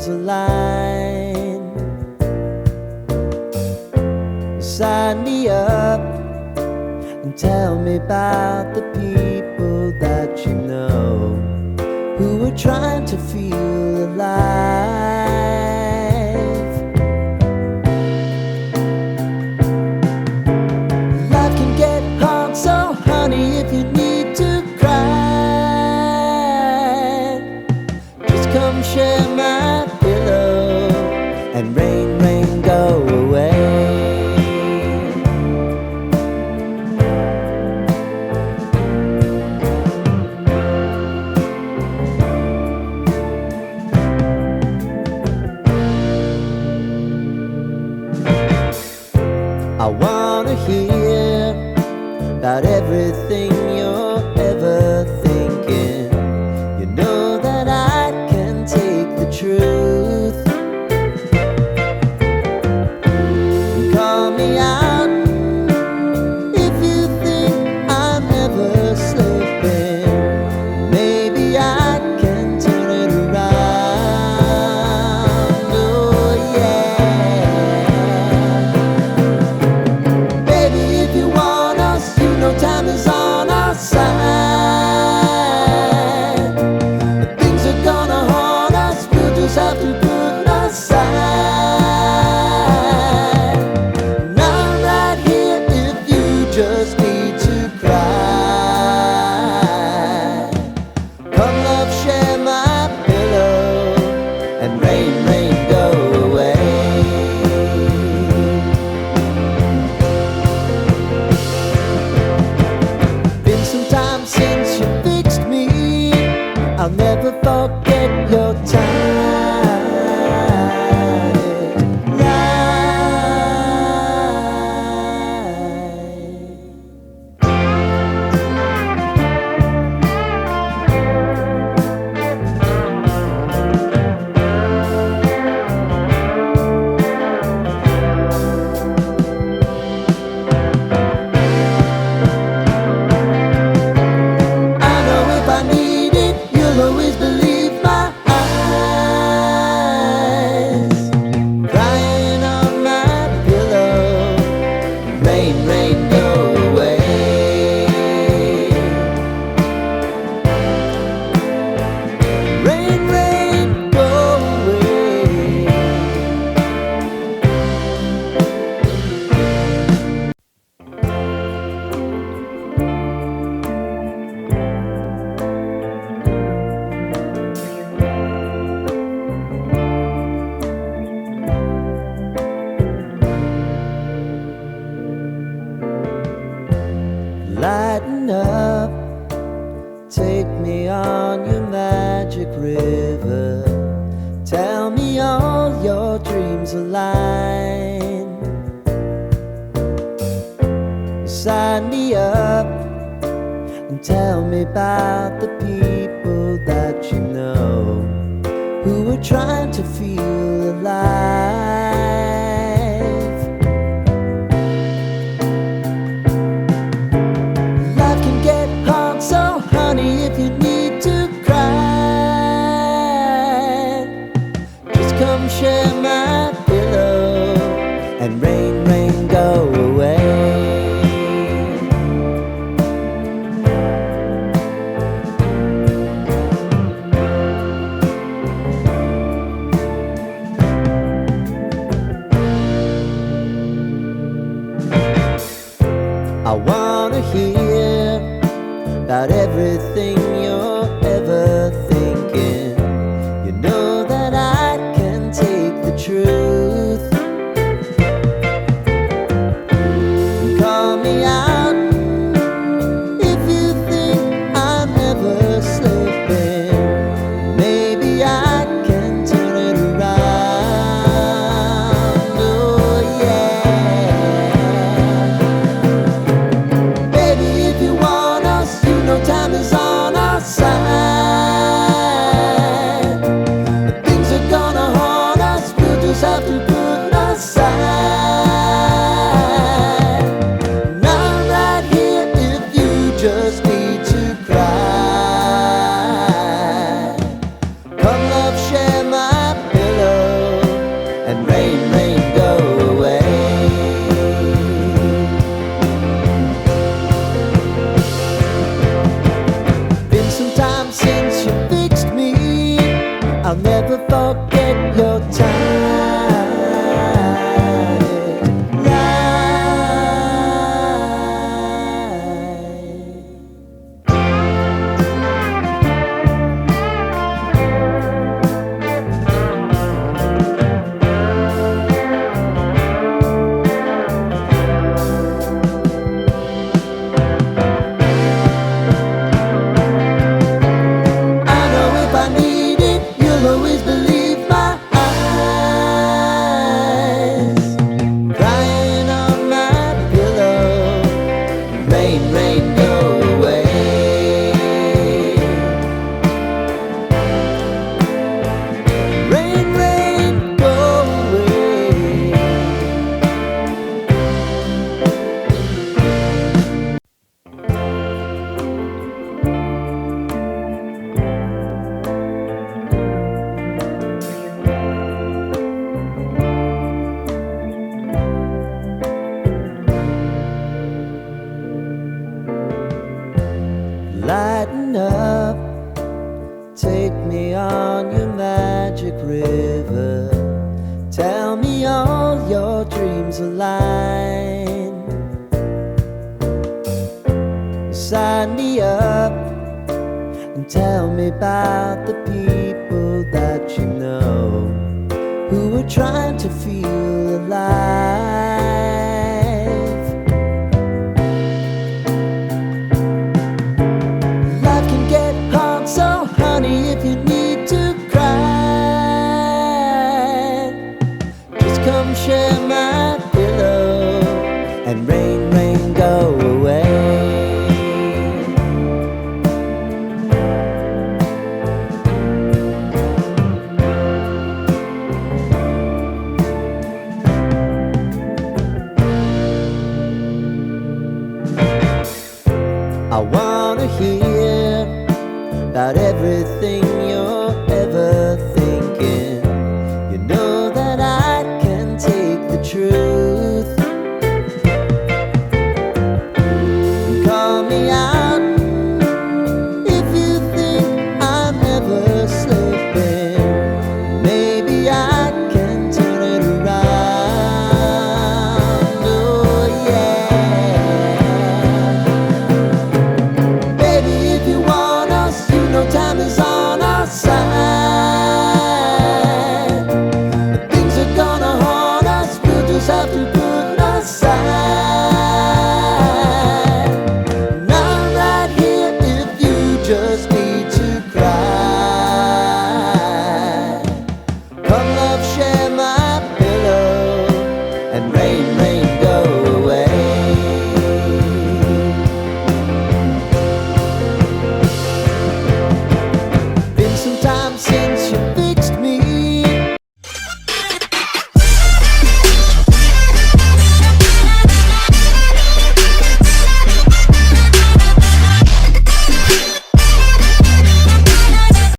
dreams align. Sign me up and tell me about the people that you know who are trying to feel alive. Life can get hard, so honey, if you need to cry, just come share my pillow and rain, rain, go away. I wanna hear about everything you're ever thinking. You know that I can take the truth. Call me out if you think I'm ever slipping. Maybe I can turn it around. Oh yeah. Time is on our side. But things are gonna haunt us, we'll just have to put aside. And I'm right here if you just need to cry. Come love, share my pillow and rain, rain, go away. Since you fixed me, I'll never forget your lighten up, take me on your magic river. Tell me all your dreams align. Sign me up and tell me about the people that you know who are trying to feel alive. So honey, if you need to cry, just come share my pillow and rain, rain, go away. I wanna hear about everything you're ever thinking. You know that I can take the truth. Call me out if you think I'm ever slipping. Maybe I can turn it around. Oh yeah. Baby, if you want us, you know time is on our line. Sign me up and tell me about the people that you know who are trying to feel alive. Life can get hard, so honey, if you need to cry, just come share my pillow and rain, rain, go away. I wanna hear about everything you're ever thinking. You know that I can take the truth. Call me out if you think I'm ever slipping. Maybe I can turn it around. Oh yeah. If you want us, you know time is on our side. But things are gonna haunt us, we'll just have to put aside. And I'm right here if you just need to cry. Come love, share my pillow and rain, rain, go